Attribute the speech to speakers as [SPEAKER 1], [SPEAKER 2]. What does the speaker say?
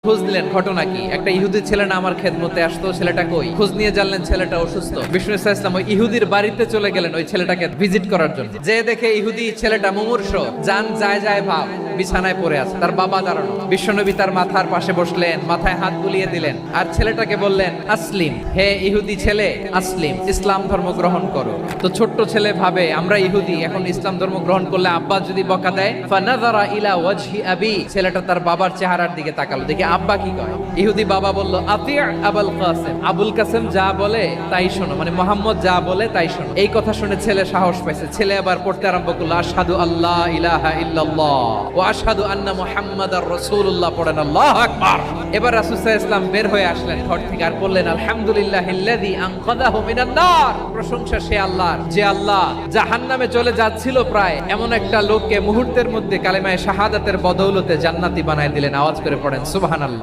[SPEAKER 1] খোঁজ নিলেন ঘটনা কি। একটা ইহুদি ছেলে না আমার খেদমতে আসতো, ছেলেটা কই? খোঁজ নিয়ে জানলেন ছেলেটা অসুস্থ। বিষ্ণু ইসলাম ওই ইহুদির বাড়িতে চলে গেলেন ওই ছেলেটাকে ভিজিট করার জন্য। যে দেখে ইহুদি ছেলেটা মুমূর্ষ, জান যায় যায় ভাব, বিছানায় পড়ে আছে, তার বাবা দাঁড়ানো। বিশ্বনবী তার মাথার পাশে বসলেন, মাথায় হাত বুলিয়ে দিলেন আর ছেলেটাকে বললেন, আসলিম, হে ইহুদি ছেলে, আসলিম, ইসলাম ধর্ম গ্রহণ করো। তো ছোট্ট ছেলে ভাবে আমরা ইহুদি, এখন ইসলাম ধর্ম গ্রহণ করলে আব্বা যদি বকা দেয়। ফানাযারা ইলা ওয়াজহি আবি, ছেলেটা তার বাবার চেহারার দিকে তাকালো, দেখে আব্বা কি কয়। ইহুদি বাবা বলল, আতি আবুল কাসেম, আবুল কাসেম যা বলে তাই শোনো, মানে মোহাম্মদ যা বলে তাই শোনো। এই কথা শুনে ছেলে সাহস পাইছে, ছেলে আবার পড়তে আরম্ভ করলো, আশহাদু আল্লাহ ইলাহা ইল্লাল্লাহ ওয়া আশহাদু আন্না মুহাম্মাদার রাসূলুল্লাহ, পড়েন আল্লাহু আকবার। এবার রাসূল সাল্লাল্লাহু আলাইহি ওয়াসাল্লাম বের হয়ে আসলেন ঘর থেকে আর বললেন, আলহামদুলিল্লাহিল্লাযী আনকাযাহু মিনান নার, প্রশংসা সে আল্লাহর যে আল্লাহ জাহান্নামে চলে যাচ্ছিল প্রায় এমন একটা লোককে মুহূর্তের মধ্যে কালেমায়ে শাহাদাতের বদৌলতে জান্নাতি বানায় দিলেন। আওয়াজ করে পড়েন সুবহানাল্লাহ।